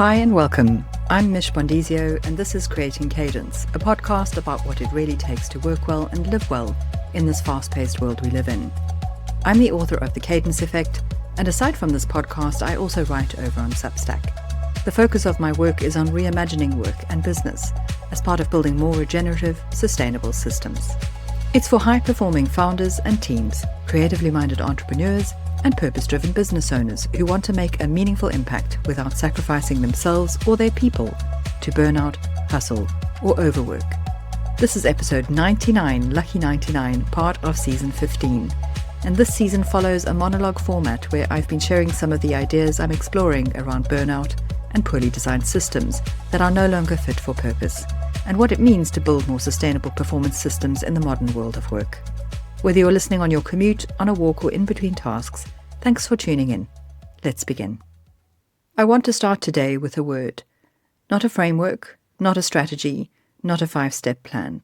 Hi and welcome. I'm Mish Bondizio and this is Creating Cadence, a podcast about what it really takes to work well and live well in this fast-paced world we live in. I'm the author of The Cadence Effect, and aside from this podcast, I also write over on Substack. The focus of my work is on reimagining work and business as part of building more regenerative, sustainable systems. It's for high-performing founders and teams, creatively minded entrepreneurs, and purpose-driven business owners who want to make a meaningful impact without sacrificing themselves or their people to burnout, hustle, or overwork. This is episode 99, Lucky 99, part of season 15. And this season follows a monologue format where I've been sharing some of the ideas I'm exploring around burnout and poorly designed systems that are no longer fit for purpose, and what it means to build more sustainable performance systems in the modern world of work. Whether you're listening on your commute, on a walk, or in between tasks, thanks for tuning in. Let's begin. I want to start today with a word. Not a framework, not a strategy, not a 5-step plan.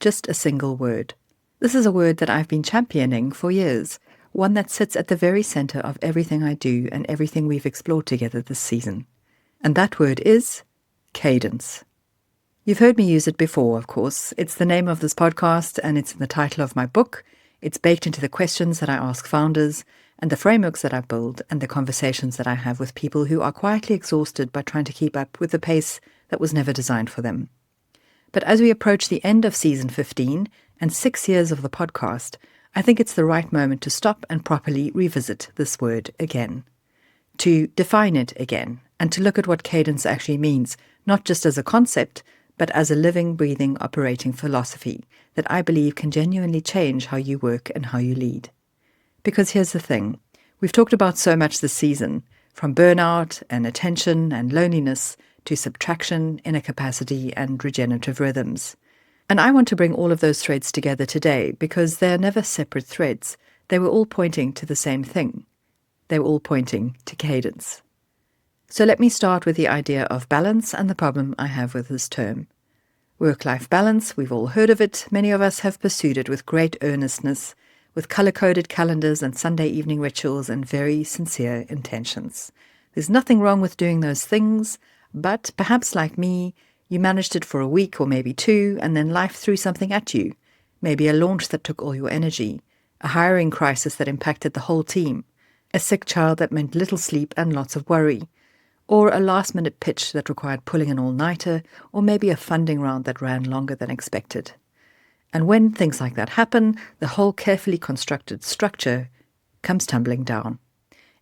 Just a single word. This is a word that I've been championing for years, one that sits at the very center of everything I do and everything we've explored together this season. And that word is cadence. You've heard me use it before, of course. It's the name of this podcast and it's in the title of my book. It's baked into the questions that I ask founders and the frameworks that I build and the conversations that I have with people who are quietly exhausted by trying to keep up with the pace that was never designed for them. But as we approach the end of season 15 and 6 years of the podcast, I think it's the right moment to stop and properly revisit this word again, to define it again, and to look at what cadence actually means, not just as a concept, but as a living, breathing, operating philosophy that I believe can genuinely change how you work and how you lead. Because here's the thing, we've talked about so much this season, from burnout and attention and loneliness to subtraction, inner capacity, and regenerative rhythms. And I want to bring all of those threads together today because they're never separate threads. They were all pointing to the same thing. They were all pointing to cadence. So let me start with the idea of balance and the problem I have with this term. Work-life balance, we've all heard of it. Many of us have pursued it with great earnestness, with color-coded calendars and Sunday evening rituals and very sincere intentions. There's nothing wrong with doing those things, but perhaps like me, you managed it for a week or maybe 2, and then life threw something at you. Maybe a launch that took all your energy, a hiring crisis that impacted the whole team, a sick child that meant little sleep and lots of worry, or a last-minute pitch that required pulling an all-nighter, or maybe a funding round that ran longer than expected. And when things like that happen, the whole carefully constructed structure comes tumbling down.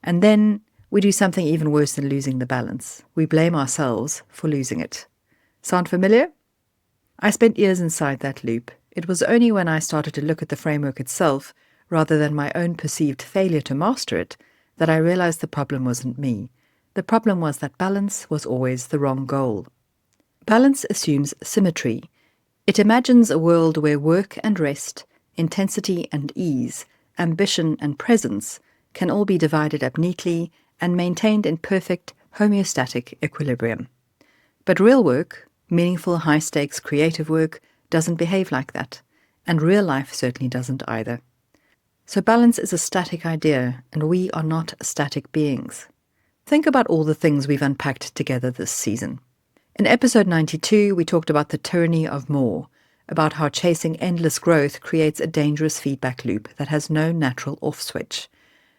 And then we do something even worse than losing the balance. We blame ourselves for losing it. Sound familiar? I spent years inside that loop. It was only when I started to look at the framework itself, rather than my own perceived failure to master it, that I realized the problem wasn't me. The problem was that balance was always the wrong goal. Balance assumes symmetry. It imagines a world where work and rest, intensity and ease, ambition and presence can all be divided up neatly and maintained in perfect homeostatic equilibrium. But real work, meaningful, high-stakes, creative work, doesn't behave like that, and real life certainly doesn't either. So balance is a static idea, and we are not static beings. Think about all the things we've unpacked together this season. In episode 92, we talked about the tyranny of more, about how chasing endless growth creates a dangerous feedback loop that has no natural off switch.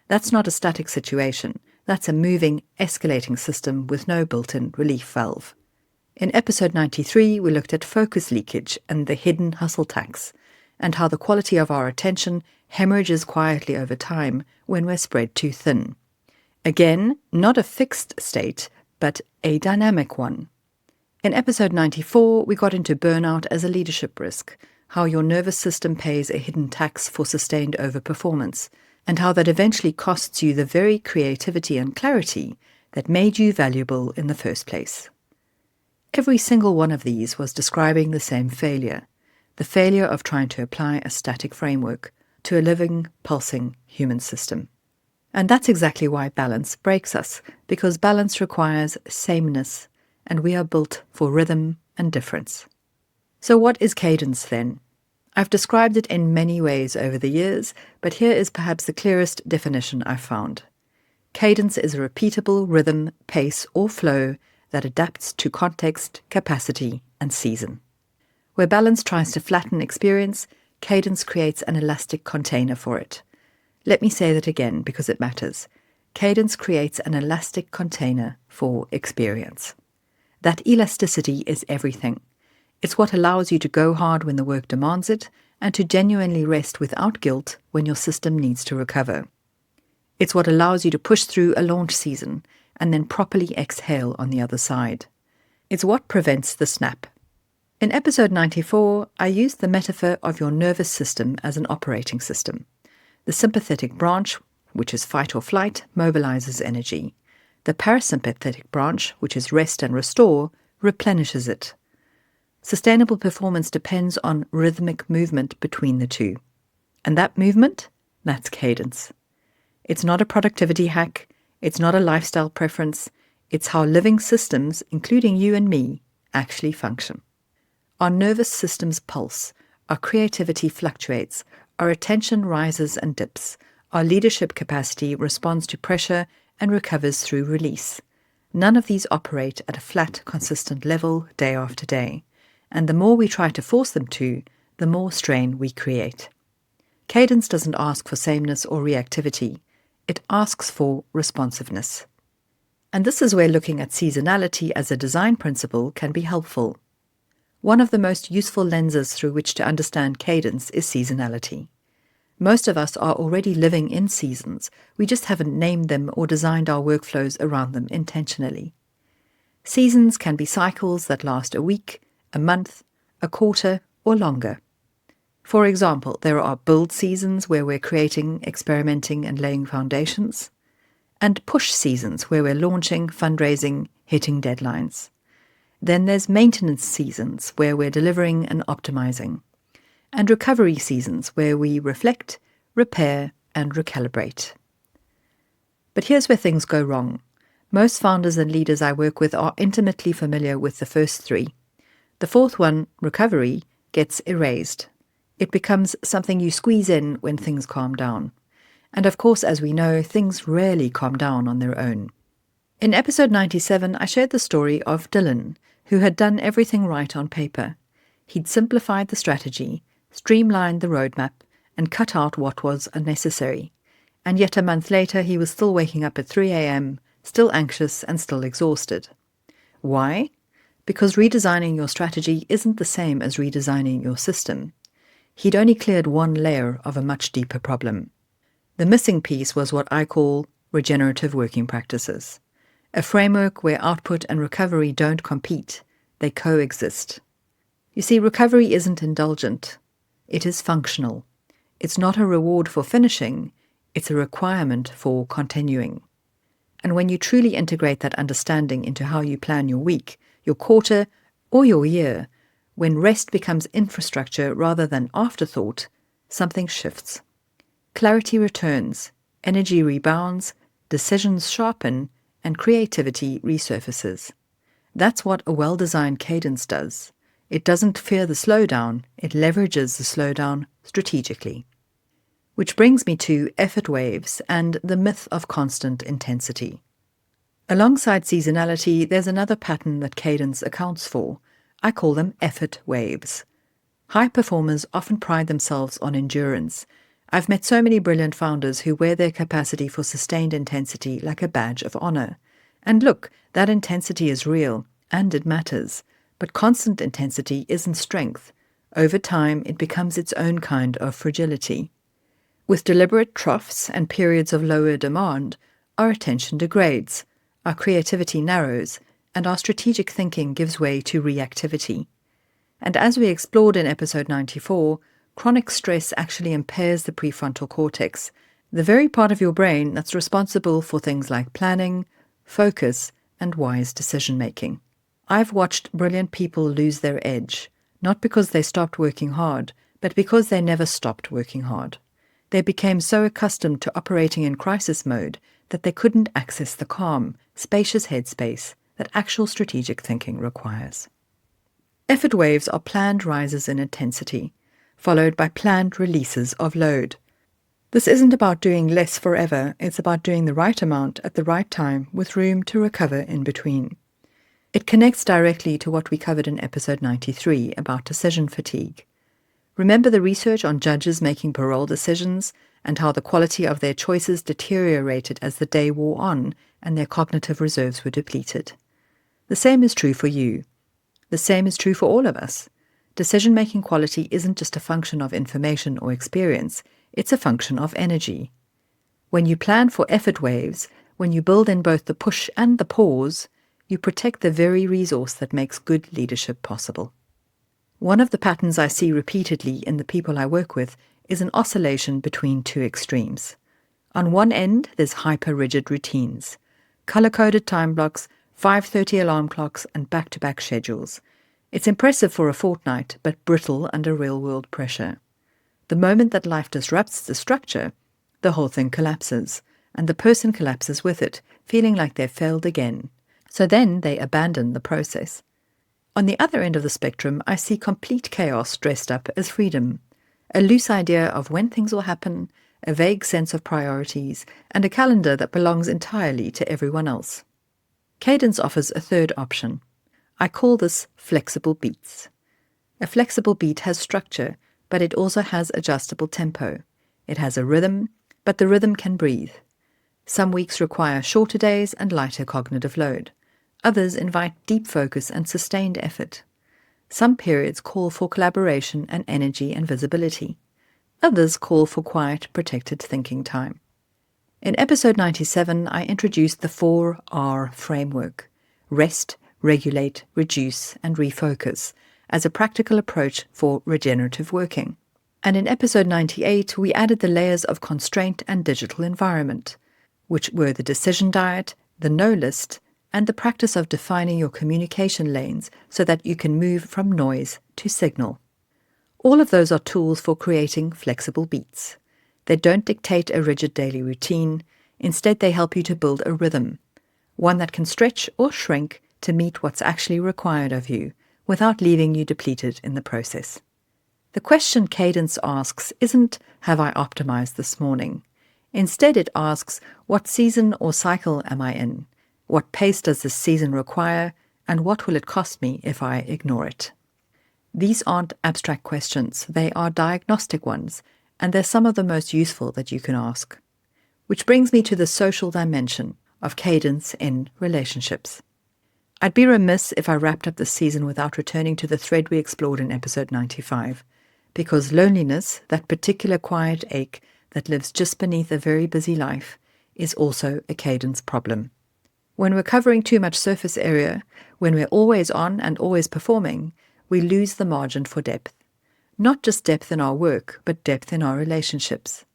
That's not a static situation. That's a moving, escalating system with no built-in relief valve. In episode 93, we looked at focus leakage and the hidden hustle tax, and how the quality of our attention hemorrhages quietly over time when we're spread too thin. Again, not a fixed state, but a dynamic one. In episode 94, we got into burnout as a leadership risk, how your nervous system pays a hidden tax for sustained overperformance, and how that eventually costs you the very creativity and clarity that made you valuable in the first place. Every single one of these was describing the same failure, the failure of trying to apply a static framework to a living, pulsing human system. And that's exactly why balance breaks us, because balance requires sameness, and we are built for rhythm and difference. So what is cadence then? I've described it in many ways over the years, but here is perhaps the clearest definition I've found. Cadence is a repeatable rhythm, pace, or flow that adapts to context, capacity, and season. Where balance tries to flatten experience, Cadence creates an elastic container for it. Let me say that again because it matters. Cadence creates an elastic container for experience. That elasticity is everything. It's what allows you to go hard when the work demands it and to genuinely rest without guilt when your system needs to recover. It's what allows you to push through a launch season and then properly exhale on the other side. It's what prevents the snap. In episode 94, I used the metaphor of your nervous system as an operating system. The sympathetic branch, which is fight or flight, mobilizes energy. The parasympathetic branch, which is rest and restore, replenishes it. Sustainable performance depends on rhythmic movement between the two. And that movement, that's cadence. It's not a productivity hack. It's not a lifestyle preference. It's how living systems, including you and me, actually function. Our nervous system's pulse, our creativity fluctuates, our attention rises and dips, our leadership capacity responds to pressure and recovers through release. None of these operate at a flat, consistent level day after day, and the more we try to force them to, the more strain we create. Cadence doesn't ask for sameness or reactivity. It asks for responsiveness. And this is where looking at seasonality as a design principle can be helpful. One of the most useful lenses through which to understand cadence is seasonality. Most of us are already living in seasons. We just haven't named them or designed our workflows around them intentionally. Seasons can be cycles that last a week, a month, a quarter, or longer. For example, there are build seasons where we're creating, experimenting, and laying foundations, and push seasons where we're launching, fundraising, hitting deadlines. Then there's maintenance seasons where we're delivering and optimizing, and recovery seasons where we reflect, repair, and recalibrate. But here's where things go wrong. Most founders and leaders I work with are intimately familiar with the first three. The fourth one, recovery, gets erased. It becomes something you squeeze in when things calm down. And of course, as we know, things rarely calm down on their own. In episode 97, I shared the story of Dylan, who had done everything right on paper. He'd simplified the strategy, streamlined the roadmap, and cut out what was unnecessary. And yet a month later, he was still waking up at 3 a.m., still anxious and still exhausted. Why? Because redesigning your strategy isn't the same as redesigning your system. He'd only cleared one layer of a much deeper problem. The missing piece was what I call regenerative working practices, a framework where output and recovery don't compete, they coexist. You see, recovery isn't indulgent, it is functional. It's not a reward for finishing, it's a requirement for continuing. And when you truly integrate that understanding into how you plan your week, your quarter, or your year, when rest becomes infrastructure rather than afterthought, something shifts. Clarity returns, energy rebounds, decisions sharpen, and creativity resurfaces. That's what a well-designed cadence does. It doesn't fear the slowdown, it leverages the slowdown strategically. Which brings me to effort waves and the myth of constant intensity. Alongside seasonality, there's another pattern that cadence accounts for. I call them effort waves. High performers often pride themselves on endurance. I've met so many brilliant founders who wear their capacity for sustained intensity like a badge of honor. And look, that intensity is real, and it matters. But constant intensity isn't strength. Over time, it becomes its own kind of fragility. With deliberate troughs and periods of lower demand, our attention degrades, our creativity narrows, and our strategic thinking gives way to reactivity. And as we explored in episode 94, chronic stress actually impairs the prefrontal cortex, the very part of your brain that's responsible for things like planning, focus, and wise decision-making. I've watched brilliant people lose their edge, not because they stopped working hard, but because they never stopped working hard. They became so accustomed to operating in crisis mode that they couldn't access the calm, spacious headspace that actual strategic thinking requires. Effort waves are planned rises in intensity, followed by planned releases of load. This isn't about doing less forever, it's about doing the right amount at the right time with room to recover in between. It connects directly to what we covered in episode 93 about decision fatigue. Remember the research on judges making parole decisions and how the quality of their choices deteriorated as the day wore on and their cognitive reserves were depleted. The same is true for you. The same is true for all of us. Decision-making quality isn't just a function of information or experience, it's a function of energy. When you plan for effort waves, when you build in both the push and the pause, you protect the very resource that makes good leadership possible. One of the patterns I see repeatedly in the people I work with is an oscillation between two extremes. On one end, there's hyper-rigid routines, color-coded time blocks, 5:30 alarm clocks, and back-to-back schedules. It's impressive for a fortnight, but brittle under real-world pressure. The moment that life disrupts the structure, the whole thing collapses, and the person collapses with it, feeling like they've failed again. So then they abandon the process. On the other end of the spectrum, I see complete chaos dressed up as freedom, a loose idea of when things will happen, a vague sense of priorities, and a calendar that belongs entirely to everyone else. Cadence offers a third option. I call this flexible beats. A flexible beat has structure, but it also has adjustable tempo. It has a rhythm, but the rhythm can breathe. Some weeks require shorter days and lighter cognitive load. Others invite deep focus and sustained effort. Some periods call for collaboration and energy and visibility. Others call for quiet, protected thinking time. In episode 97, I introduced the 4R framework: rest, regulate, reduce, and refocus, as a practical approach for regenerative working. And in episode 98, we added the layers of constraint and digital environment, which were the decision diet, the no list, and the practice of defining your communication lanes so that you can move from noise to signal. All of those are tools for creating flexible beats. They don't dictate a rigid daily routine. Instead, they help you to build a rhythm, one that can stretch or shrink to meet what's actually required of you without leaving you depleted in the process. The question Cadence asks isn't, have I optimized this morning? Instead, it asks, what season or cycle am I in? What pace does this season require? And what will it cost me if I ignore it? These aren't abstract questions. They are diagnostic ones, and they're some of the most useful that you can ask. Which brings me to the social dimension of cadence in relationships. I'd be remiss if I wrapped up this season without returning to the thread we explored in episode 95, because loneliness, that particular quiet ache that lives just beneath a very busy life, is also a cadence problem. When we're covering too much surface area, when we're always on and always performing, we lose the margin for depth. Not just depth in our work, but depth in our relationships.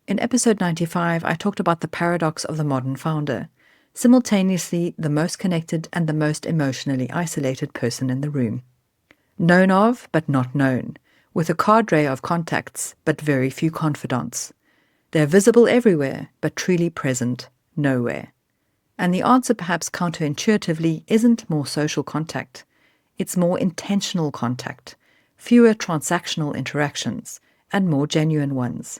In episode 95, I talked about the paradox of the modern founder, simultaneously the most connected and the most emotionally isolated person in the room. Known of, but not known, with a cadre of contacts, but very few confidants. They're visible everywhere, but truly present nowhere. And the answer, perhaps counterintuitively, isn't more social contact. It's more intentional contact, fewer transactional interactions, and more genuine ones.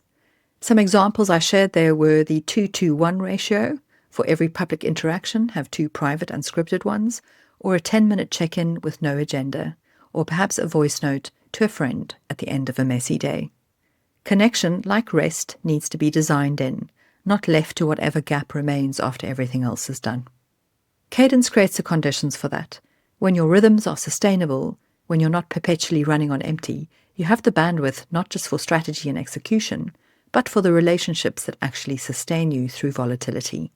Some examples I shared there were the 2-to-1 ratio. For every public interaction, have 2 private unscripted ones, or a 10-minute check-in with no agenda, or perhaps a voice note to a friend at the end of a messy day. Connection, like rest, needs to be designed in, not left to whatever gap remains after everything else is done. Cadence creates the conditions for that. When your rhythms are sustainable, when you're not perpetually running on empty, you have the bandwidth not just for strategy and execution, but for the relationships that actually sustain you through volatility,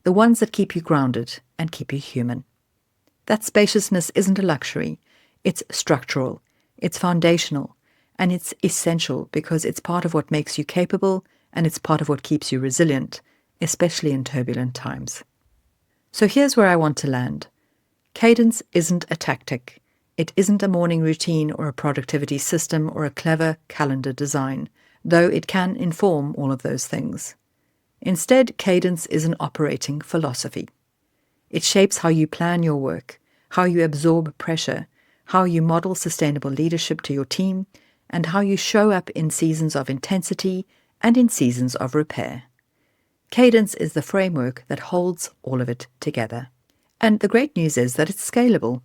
the ones that keep you grounded and keep you human. That spaciousness isn't a luxury. It's structural, it's foundational, and it's essential because it's part of what makes you capable and it's part of what keeps you resilient, especially in turbulent times. So here's where I want to land. Cadence isn't a tactic. It isn't a morning routine or a productivity system or a clever calendar design, though it can inform all of those things. Instead, cadence is an operating philosophy. It shapes how you plan your work, how you absorb pressure, how you model sustainable leadership to your team, and how you show up in seasons of intensity and in seasons of repair. Cadence is the framework that holds all of it together. And the great news is that it's scalable.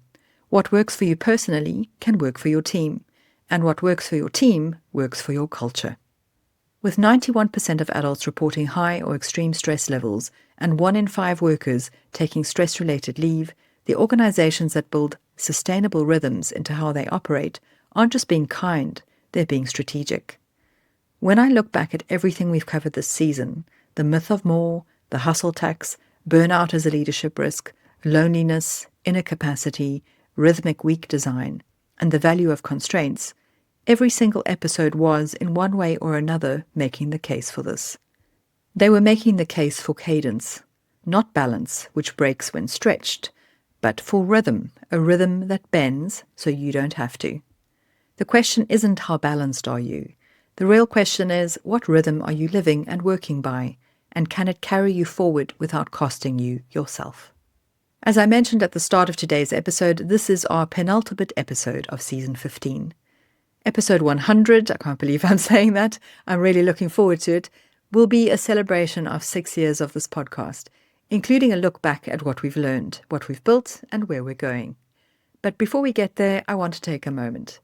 What works for you personally can work for your team, and what works for your team works for your culture. With 91% of adults reporting high or extreme stress levels and 1 in 5 workers taking stress-related leave, the organizations that build sustainable rhythms into how they operate aren't just being kind, they're being strategic. When I look back at everything we've covered this season, the myth of more, the hustle tax, burnout as a leadership risk, loneliness, inner capacity, rhythmic week design, and the value of constraints, every single episode was, in one way or another, making the case for this. They were making the case for cadence, not balance, which breaks when stretched, but for rhythm, a rhythm that bends so you don't have to. The question isn't how balanced are you. The real question is, what rhythm are you living and working by, and can it carry you forward without costing you yourself? As I mentioned at the start of today's episode, this is our penultimate episode of Season 15. Episode 100, I can't believe I'm saying that, I'm really looking forward to it, will be a celebration of 6 years of this podcast, including a look back at what we've learned, what we've built, and where we're going. But before we get there, I want to take a moment.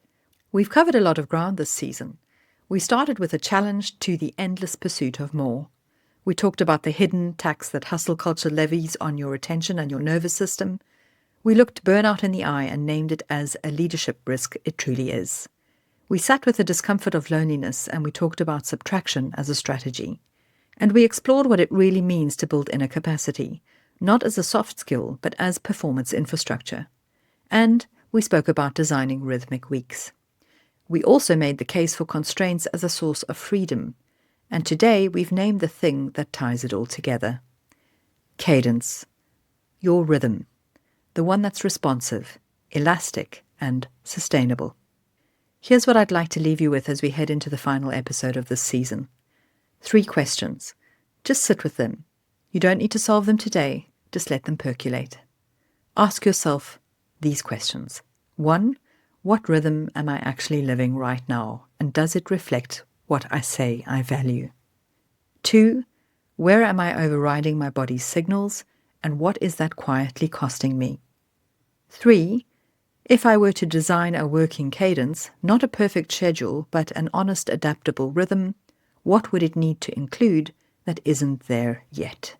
We've covered a lot of ground this season. We started with a challenge to the endless pursuit of more. We talked about the hidden tax that hustle culture levies on your attention and your nervous system. We looked burnout in the eye and named it as a leadership risk it truly is. We sat with the discomfort of loneliness and we talked about subtraction as a strategy. And we explored what it really means to build inner capacity, not as a soft skill, but as performance infrastructure. And we spoke about designing rhythmic weeks. We also made the case for constraints as a source of freedom. And today we've named the thing that ties it all together. Cadence. Your rhythm. The one that's responsive, elastic, and sustainable. Here's what I'd like to leave you with as we head into the final episode of this season. 3 questions. Just sit with them. You don't need to solve them today. Just let them percolate. Ask yourself these questions. 1. What rhythm am I actually living right now? And does it reflect what I say I value? 2. Where am I overriding my body's signals? And what is that quietly costing me? 3. If I were to design a working cadence, not a perfect schedule, but an honest, adaptable rhythm, what would it need to include that isn't there yet?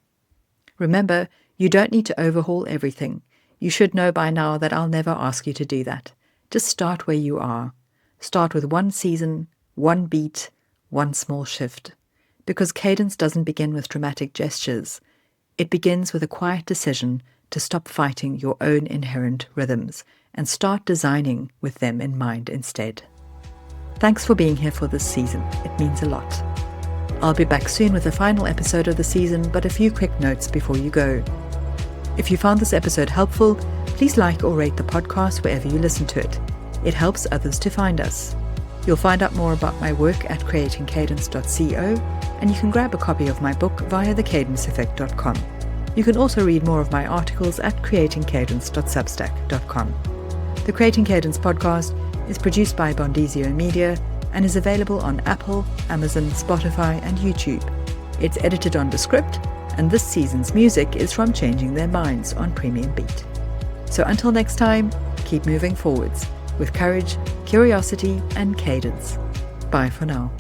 Remember, you don't need to overhaul everything. You should know by now that I'll never ask you to do that. Just start where you are. Start with 1 season, 1 beat, 1 small shift. Because cadence doesn't begin with dramatic gestures. It begins with a quiet decision to stop fighting your own inherent rhythms and start designing with them in mind instead. Thanks for being here for this season. It means a lot. I'll be back soon with the final episode of the season, but a few quick notes before you go. If you found this episode helpful, please like or rate the podcast wherever you listen to it. It helps others to find us. You'll find out more about my work at creatingcadence.co, and you can grab a copy of my book via thecadenceeffect.com. You can also read more of my articles at creatingcadence.substack.com. The Creating Cadence podcast is produced by Bondizio Media and is available on Apple, Amazon, Spotify, and YouTube. It's edited on Descript, and this season's music is from Changing Their Minds on Premium Beat. So until next time, keep moving forwards with courage, curiosity, and cadence. Bye for now.